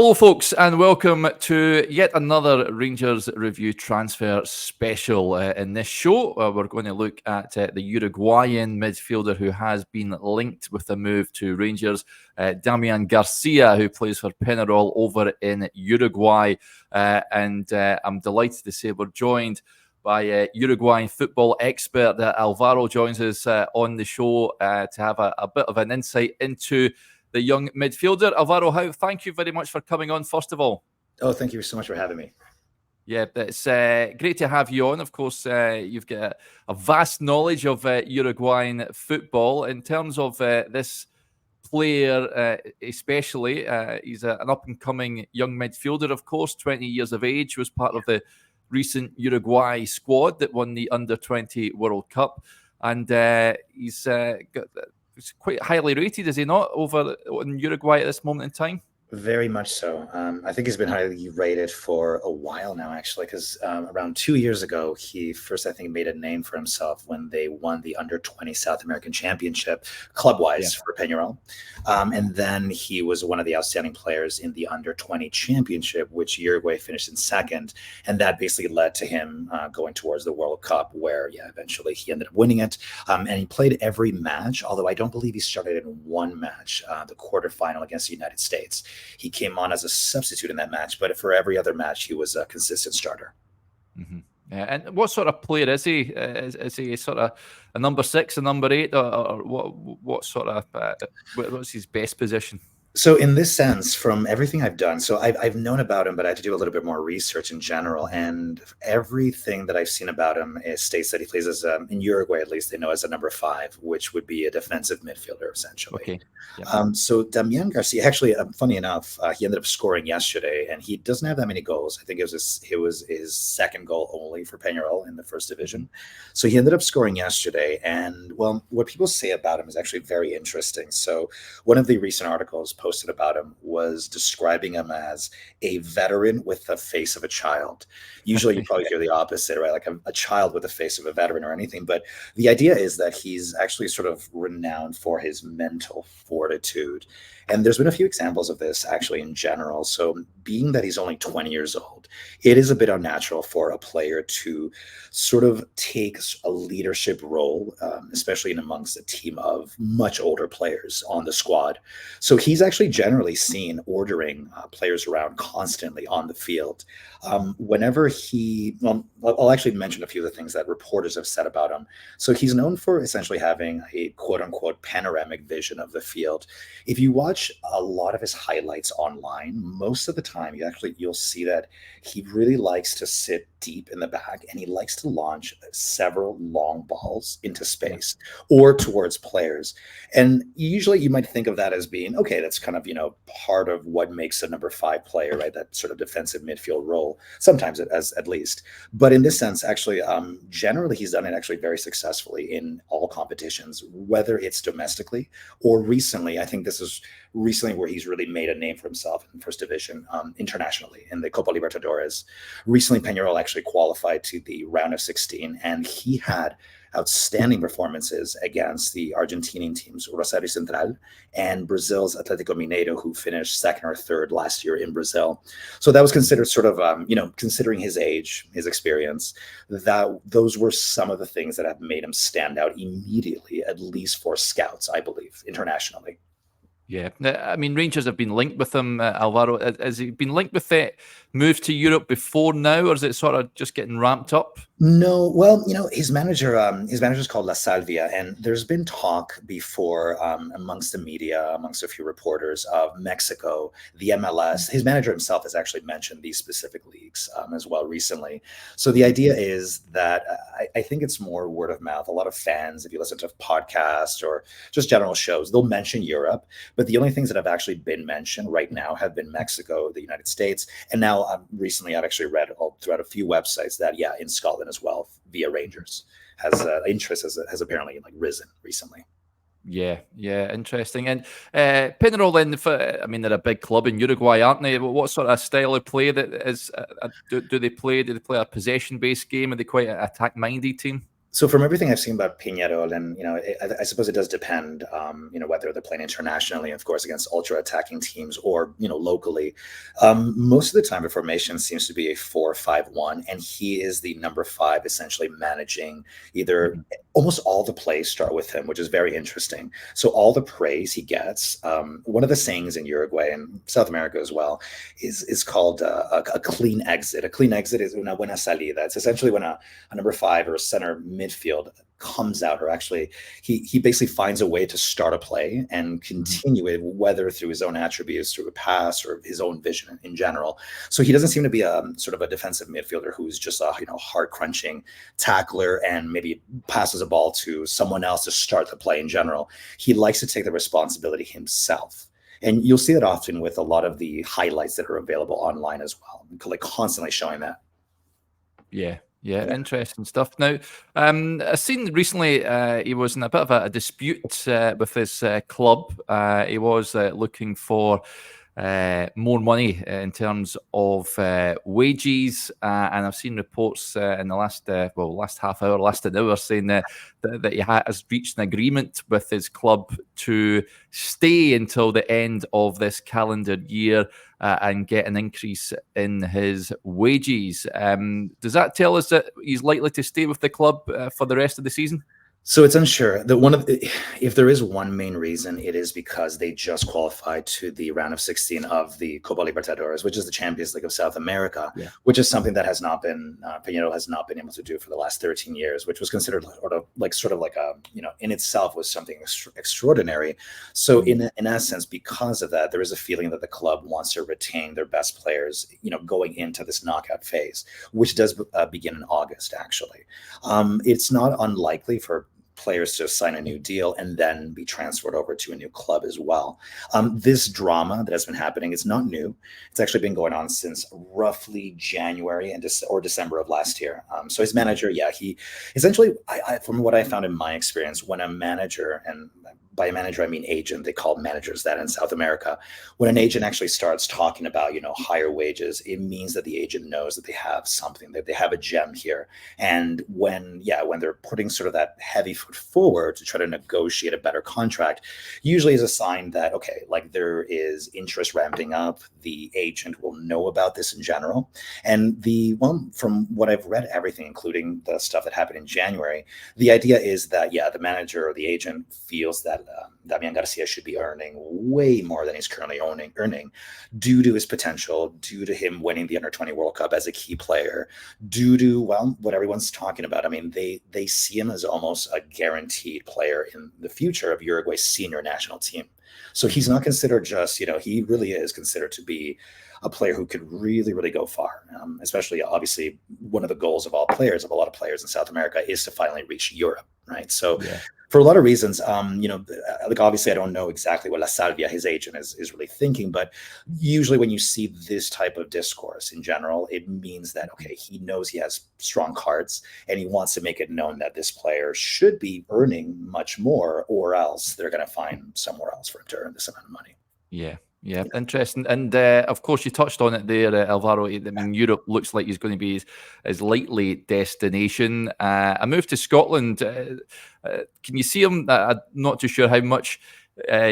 Hello, folks, and welcome to yet another Rangers Review transfer special. In this show, we're going to look at the Uruguayan midfielder who has been linked with a move to Rangers, Damian Garcia, who plays for Peñarol over in Uruguay. And I'm delighted to say we're joined by Uruguayan football expert Alvaro joins us on the show to have a bit of an insight into the young midfielder. Alvaro, thank you very much for coming on, first of all. Oh, thank you so much for having me. Yeah, it's great to have you on. Of course, you've got a vast knowledge of Uruguayan football. In terms of this player, especially, he's an up-and-coming young midfielder, of course, 20 years of age, was part of the recent Uruguay squad that won the Under-20 World Cup. And he's quite highly rated, is he not, over in Uruguay at this moment in time? Very much so. I think he's been highly rated for a while now, actually, because around 2 years ago, he first, I think, made a name for himself when they won the Under-20 South American Championship club-wise for Peñarol. And then he was one of the outstanding players in the Under-20 Championship, which Uruguay finished in second. And that basically led to him going towards the World Cup, where, eventually he ended up winning it. And he played every match, although I don't believe he started in one match, the quarterfinal against the United States. He came on as a substitute in that match, but for every other match, he was a consistent starter. Mm-hmm. Yeah, and what sort of player is he? Is he sort of a number 6, a number 8, or what sort of what's his best position? So in this sense, from everything I've done, so I've known about him, but I had to do a little bit more research in general. And everything that I've seen about him states that he plays as, in Uruguay at least, they know as a number 5, which would be a defensive midfielder, essentially. Okay. Yeah. So Damian Garcia, actually, funny enough, he ended up scoring yesterday, and he doesn't have that many goals. I think it was his second goal only for Peñarol in the first division. So he ended up scoring yesterday. And, well, what people say about him is actually very interesting. So one of the recent articles posted about him was describing him as a veteran with the face of a child. Usually you probably hear the opposite, right? Like a child with the face of a veteran or anything. But the idea is that he's actually sort of renowned for his mental fortitude. And there's been a few examples of this actually in general. So being that he's only 20 years old, it is a bit unnatural for a player to sort of take a leadership role, especially in amongst a team of much older players on the squad. So he's actually generally seen ordering players around constantly on the field. Whenever I'll actually mention a few of the things that reporters have said about him. So he's known for essentially having a quote unquote panoramic vision of the field. If you watch a lot of his highlights online, most of the time you'll see that he really likes to sit deep in the back, and he likes to launch several long balls into space or towards players. And usually you might think of that as being, okay, that's kind of, part of what makes a number 5 player, right? That sort of defensive midfield role, sometimes at least. But in this sense, actually, generally he's done it actually very successfully in all competitions, whether it's domestically or recently. I think this is recently where he's really made a name for himself in first division internationally in the Copa Libertadores. Recently, Peñarol actually qualified to the round of 16, and he had outstanding performances against the Argentinian teams Rosario Central and Brazil's Atlético Mineiro, who finished second or third last year in Brazil. So that was considered sort of, considering his age, his experience, that those were some of the things that have made him stand out immediately, at least for scouts, I believe, internationally. Yeah, I mean, Rangers have been linked with him, Alvaro. Has he been linked with the move to Europe before now, or is it sort of just getting ramped up? No, well, his manager is called La Salvia, and there's been talk before amongst the media, amongst a few reporters of Mexico, the MLS. His manager himself has actually mentioned these specific leagues as well recently. So the idea is that I think it's more word of mouth. A lot of fans, if you listen to podcasts or just general shows, they'll mention Europe, but the only things that have actually been mentioned right now have been Mexico, the United States, and now recently I've actually read throughout a few websites that, in Scotland as well, via Rangers, has interest has apparently risen recently. Yeah, interesting. And Peñarol, then, they're a big club in Uruguay, aren't they? What sort of style of play that is? Do they play? Do they play a possession-based game? Are they quite an attack-minded team? So from everything I've seen about Peñarol, and I suppose it does depend, whether they're playing internationally, of course, against ultra-attacking teams or locally. Most of the time, the formation seems to be a 4-5-1, and he is the number 5, essentially managing either. Almost all the plays start with him, which is very interesting. So all the praise he gets, one of the sayings in Uruguay and South America as well, is called a clean exit. A clean exit is una buena salida. It's essentially when a number 5 or a center midfield comes out, or actually he basically finds a way to start a play and continue it, whether through his own attributes, through a pass, or his own vision in general. So he doesn't seem to be a sort of a defensive midfielder who's just a hard crunching tackler and maybe passes a ball to someone else to start the play in general. He likes to take the responsibility himself. And you'll see that often with a lot of the highlights that are available online as well, like constantly showing that. Yeah, interesting stuff. Now, I've seen recently he was in a bit of a dispute with his club. He was looking for more money in terms of wages, and I've seen reports in the last half hour, last an hour, saying that he has reached an agreement with his club to stay until the end of this calendar year and get an increase in his wages. Does that tell us that he's likely to stay with the club for the rest of the season? So it's unsure. If there is one main reason, it is because they just qualified to the round of 16 of the Copa Libertadores, which is the Champions League of South America, which is something that has not been Peñarol has not been able to do for the last 13 years, which was considered sort of like a in itself was something extraordinary. So in essence, because of that, there is a feeling that the club wants to retain their best players, going into this knockout phase, which does begin in August. Actually, it's not unlikely for players to sign a new deal and then be transferred over to a new club as well. This drama that has been happening is not new. It's actually been going on since roughly January or December of last year. So his manager, he essentially, from what I found in my experience, when a manager, and by a manager I mean agent, they call managers that in South America, when an agent actually starts talking about higher wages, it means that the agent knows that they have something, that they have a gem here. And when they're putting sort of that heavy foot forward to try to negotiate a better contract, usually is a sign that there is interest ramping up. The agent will know about this in general. And from what I've read, everything, including the stuff that happened in January, the idea is that the manager or the agent feels that Damian Garcia should be earning way more than he's currently earning due to his potential, due to him winning the Under-20 World Cup as a key player, due to, what everyone's talking about. I mean, they see him as almost a guaranteed player in the future of Uruguay's senior national team. So he's not considered just, he really is considered to be a player who could really, really go far. Especially, obviously, one of the goals of a lot of players in South America is to finally reach Europe, right? So for a lot of reasons, obviously I don't know exactly what La Salvia, his agent, is really thinking, but usually when you see this type of discourse in general, it means that, he knows he has strong cards and he wants to make it known that this player should be earning much more, or else they're going to find somewhere else for him to earn this amount of money. Yeah, interesting. And of course, you touched on it there, Alvaro. I mean, Europe looks like he's going to be his likely destination. A move to Scotland. Can you see him? I'm not too sure how much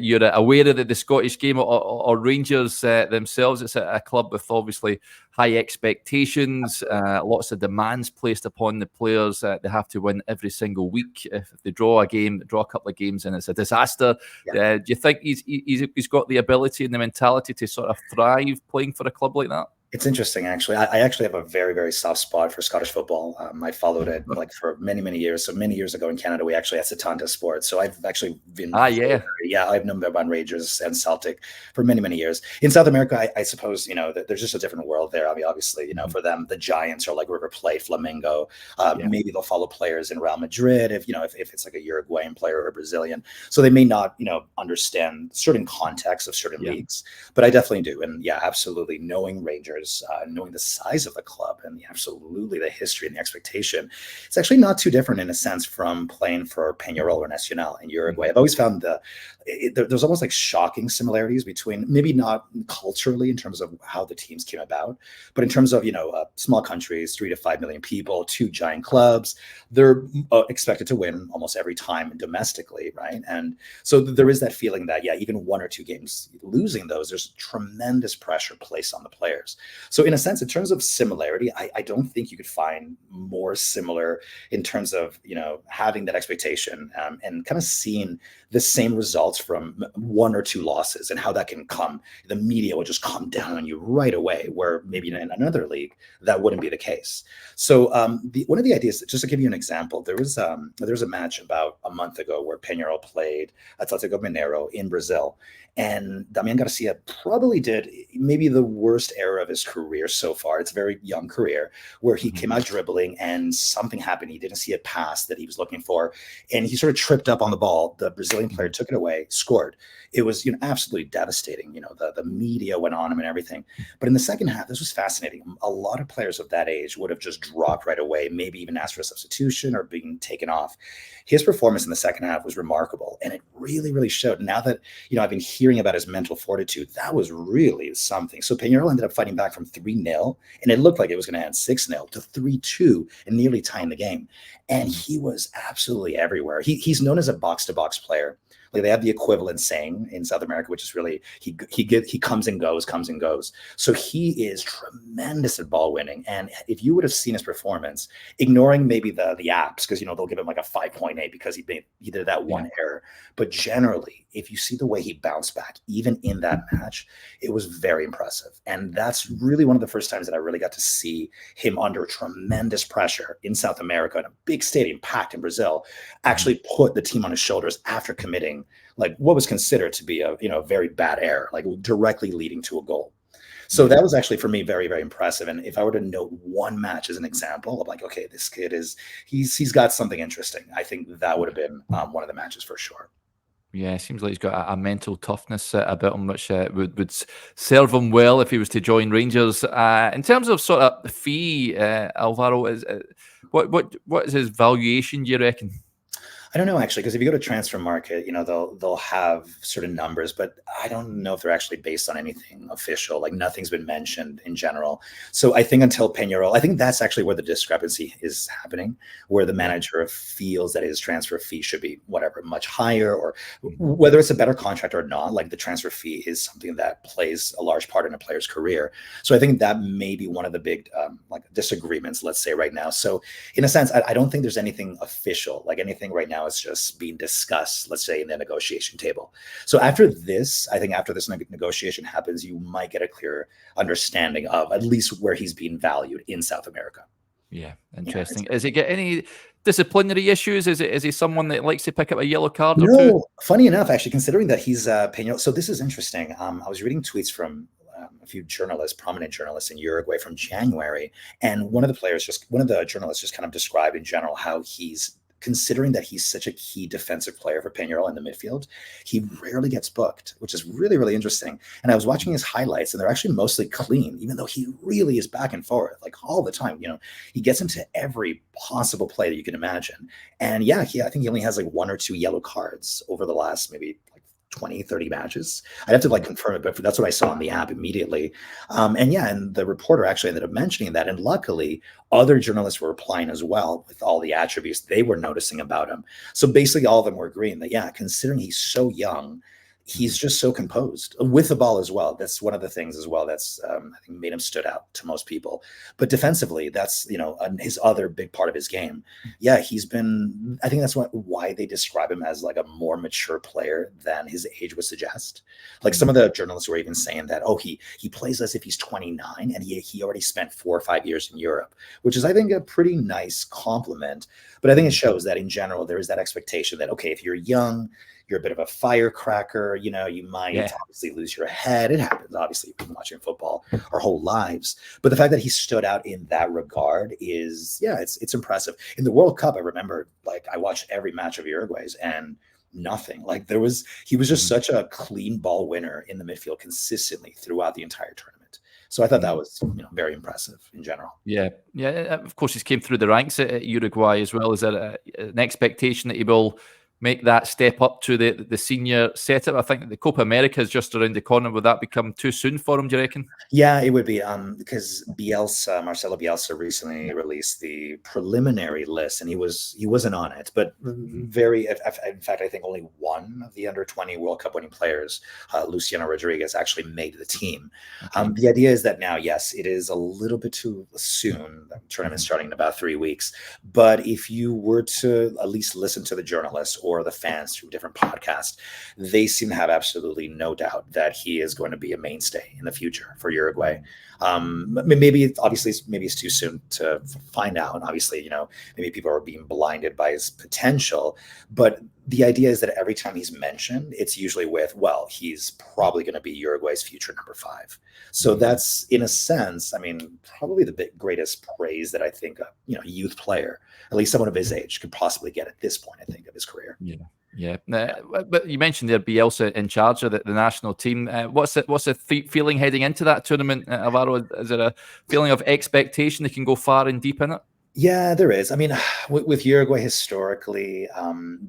you're aware of the Scottish game or Rangers themselves. It's a club with obviously high expectations, lots of demands placed upon the players. They have to win every single week. If they draw a couple of games, and it's a disaster. Do you think he's got the ability and the mentality to sort of thrive playing for a club like that? It's interesting, actually. I actually have a very, very soft spot for Scottish football. I followed it for many, many years. So many years ago in Canada, we actually had Satanta Sports. So I've actually been I've known about Rangers and Celtic for many, many years. In South America, I suppose there's just a different world there. I mean, obviously, for them, the Giants are like River Plate, Flamengo. Maybe they'll follow players in Real Madrid if it's like a Uruguayan player or a Brazilian. So they may not understand certain contexts of certain leagues, but I definitely do. And absolutely, knowing Rangers, players, knowing the size of the club and absolutely the history and the expectation, it's actually not too different in a sense from playing for Peñarol or Nacional in Uruguay. I've always found there's almost like shocking similarities between, maybe not culturally in terms of how the teams came about, but in terms of, small countries, 3 to 5 million people, two giant clubs, they're expected to win almost every time domestically, right? And so there is that feeling that, even 1 or 2 games, losing those, there's tremendous pressure placed on the players. So in a sense, in terms of similarity, I don't think you could find more similar in terms of, having that expectation and kind of seeing the same results from 1 or 2 losses and how that can come. The media will just come down on you right away, where maybe in another league, that wouldn't be the case. So one of the ideas, just to give you an example, there was a match about a month ago where Peñarol played Atletico Mineiro in Brazil. And Damian Garcia probably did maybe the worst era of his career so far. It's a very young career where he came out dribbling and something happened. He didn't see a pass that he was looking for. And he sort of tripped up on the ball. The Brazilian player took it away, scored. It was absolutely devastating. The media went on him and everything. But in the second half, this was fascinating. A lot of players of that age would have just dropped right away, maybe even asked for a substitution or being taken off. His performance in the second half was remarkable. And it really, really showed. Now that, I've been hearing about his mental fortitude, that was really something. So Peñarol ended up fighting back from 3-0, and it looked like it was going to end 6-0 to 3-2 and nearly tying the game. And he was absolutely everywhere. He's known as a box-to-box player. Like they have the equivalent saying in South America, which is really he comes and goes. So he is tremendous at ball winning. And if you would have seen his performance, ignoring maybe the apps, because they'll give him like a 5.8 because he did that one error. But generally, if you see the way he bounced back, even in that match, it was very impressive. And that's really one of the first times that I really got to see him under tremendous pressure in South America, in a big stadium packed in Brazil, actually put the team on his shoulders after committing like what was considered to be a very bad error, like directly leading to a goal. So that was actually for me very, very impressive. And if I were to note one match as an example of like, okay, this kid he's got something interesting, I think that would have been one of the matches for sure. Yeah, it seems like he's got a mental toughness about him, which would serve him well if he was to join Rangers. In terms of sort of fee, Alvaro, what is his valuation, do you reckon? I don't know, actually, because if you go to Transfer Market, they'll have certain numbers, but I don't know if they're actually based on anything official. Like nothing's been mentioned in general. So I think until Peñarol, I think that's actually where the discrepancy is happening, where the manager feels that his transfer fee should be much higher, or whether it's a better contract or not. Like the transfer fee is something that plays a large part in a player's career. So I think that may be one of the big disagreements, let's say right now. So in a sense, I don't think there's anything official, like anything right now is just being discussed, let's say, in the negotiation table. So after this negotiation happens, you might get a clear understanding of at least where he's being valued in South America. Yeah, interesting. Does he get any disciplinary issues? Is he someone that likes to pick up a yellow card or two? Funny enough, actually, considering that he's Peñarol. So this is interesting. I was reading tweets from a few prominent journalists in Uruguay from January, and one of the journalists just kind of described in general how he's, considering that he's such a key defensive player for Peñarol in the midfield, he rarely gets booked, which is really, really interesting. And I was watching his highlights, and they're actually mostly clean, even though he really is back and forth, like all the time. He gets into every possible play that you can imagine. And I think he only has like 1 or 2 yellow cards over the last maybe 20, 30 matches. I'd have to confirm it, but that's what I saw on the app immediately. And the reporter actually ended up mentioning that. And luckily, other journalists were replying as well with all the attributes they were noticing about him. So basically, all of them were agreeing that, considering he's so young, he's just so composed with the ball as well. That's one of the things as well that's I think made him stood out to most people. But defensively, that's his other big part of his game. He's been. I think that's why they describe him as like a more mature player than his age would suggest. Like some of the journalists were even saying that he plays as if he's 29 and he already spent 4 or 5 years in Europe, which is I think a pretty nice compliment. But I think it shows that in general there is that expectation that if you're young, you're a bit of a firecracker, you might obviously lose your head. It happens. Obviously, we've been watching football our whole lives. But the fact that he stood out in that regard is, it's impressive. In the World Cup, I remember, I watched every match of Uruguay's and nothing. He was just such a clean ball winner in the midfield consistently throughout the entire tournament. So I thought that was very impressive in general. Yeah. Of course, he's came through the ranks at Uruguay as well. Is there an expectation that he will make that step up to the senior setup? I think that the Copa America is just around the corner. Would that become too soon for him, do you reckon? Yeah, it would be because Marcelo Bielsa recently released the preliminary list, and he wasn't on it, but very. In fact, I think only one of the under-20 World Cup winning players, Luciano Rodriguez, actually made the team. The idea is that now, yes, it is a little bit too soon. The tournament's starting in about 3 weeks, but if you were to at least listen to the journalists or the fans through different podcasts, they seem to have absolutely no doubt that he is going to be a mainstay in the future for Uruguay. Maybe it's too soon to find out. And obviously, maybe people are being blinded by his potential. But the idea is that every time he's mentioned, it's usually with, well, he's probably going to be Uruguay's future number 5. So that's, in a sense, probably the greatest praise that I think a youth player, at least someone of his age, could possibly get at this point, I think, of his career. Yeah. But you mentioned there Bielsa in charge of the national team. What's the feeling heading into that tournament, Alvaro? Is there a feeling of expectation they can go far and deep in it? Yeah, there is. With Uruguay historically,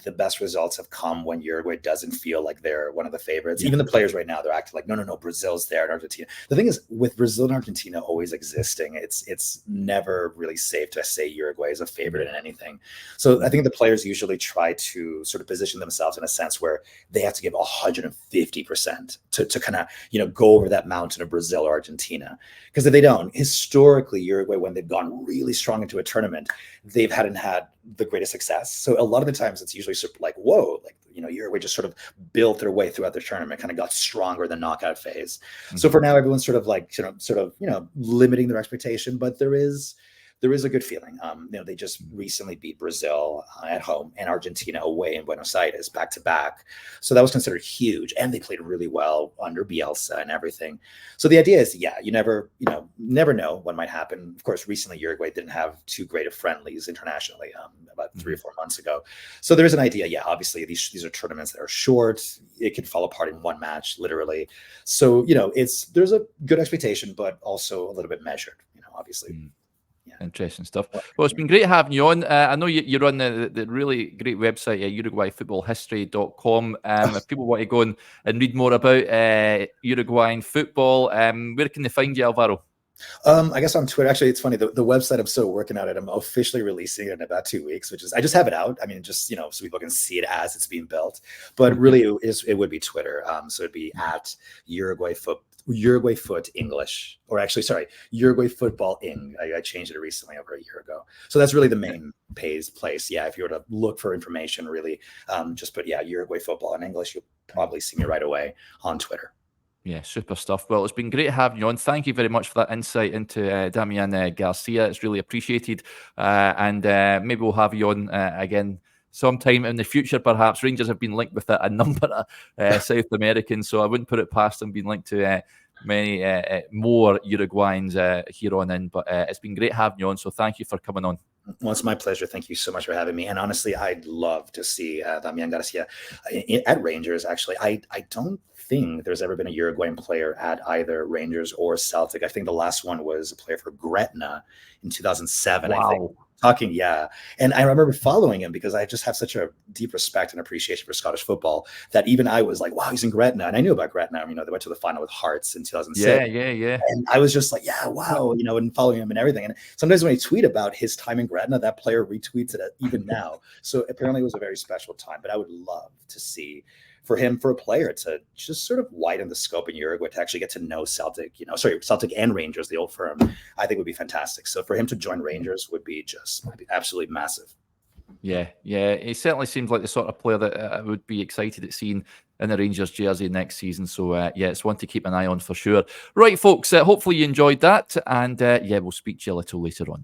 the best results have come when Uruguay doesn't feel like they're one of the favorites. Even the players right now, they're acting like, no, Brazil's there and Argentina. The thing is, with Brazil and Argentina always existing, it's never really safe to say Uruguay is a favorite in anything. So I think the players usually try to sort of position themselves in a sense where they have to give 150% to kind of, go over that mountain of Brazil or Argentina. Because if they don't, historically, Uruguay, when they've gone really strong into a tournament, they hadn't had the greatest success. So a lot of the times it's usually sort of like, whoa, Uruguay just sort of built their way throughout the tournament, kind of got stronger in the knockout phase. So for now, everyone's sort of limiting their expectation, but there is a good feeling. They just recently beat Brazil at home and Argentina away in Buenos Aires back to back. So that was considered huge. And they played really well under Bielsa and everything. So the idea is, you never know what might happen. Of course, recently Uruguay didn't have too great of friendlies internationally about 3 or 4 months ago. So there is an idea. These are tournaments that are short. It could fall apart in one match, literally. So, there's a good expectation, but also a little bit measured, obviously. Interesting stuff. Well, it's been great having you on. I know you run the really great website, UruguayFootballHistory.com. If people want to go and read more about Uruguayan football, where can they find you, Alvaro? I guess on Twitter. Actually, it's funny. The website I'm still working on it. I'm officially releasing it in about 2 weeks, which is, I just have it out. So people can see it as it's being built. But really, it would be Twitter. So it'd be at Uruguay Foot English, or actually, sorry, Uruguay Football Ing. I changed it recently over a year ago. So that's really the main place. Yeah, if you were to look for information, really, just put Uruguay Football in English. You'll probably see me right away on Twitter. Yeah, super stuff. Well, it's been great having you on. Thank you very much for that insight into Damian Garcia. It's really appreciated. And maybe we'll have you on again sometime in the future, perhaps. Rangers have been linked with a number of South Americans, so I wouldn't put it past them being linked to many more Uruguayans here on in. But it's been great having you on, so thank you for coming on. Well, it's my pleasure. Thank you so much for having me. And honestly, I'd love to see Damian Garcia at Rangers, actually. I don't think there's ever been a Uruguayan player at either Rangers or Celtic. I think the last one was a player for Gretna in 2007, wow. I think. And I remember following him because I just have such a deep respect and appreciation for Scottish football that even I was like, wow, he's in Gretna. And I knew about Gretna. They went to the final with Hearts in 2006. Yeah. And I was just like, wow, and following him and everything. And sometimes when I tweet about his time in Gretna, that player retweets it even now. So apparently it was a very special time. But I would love to see for a player to just sort of widen the scope in Uruguay to actually get to know Celtic, Celtic and Rangers, the old firm, I think would be fantastic. So for him to join Rangers would be absolutely massive. Yeah. He certainly seems like the sort of player that I would be excited at seeing in the Rangers jersey next season. So it's one to keep an eye on for sure. Right, folks, hopefully you enjoyed that. And we'll speak to you a little later on.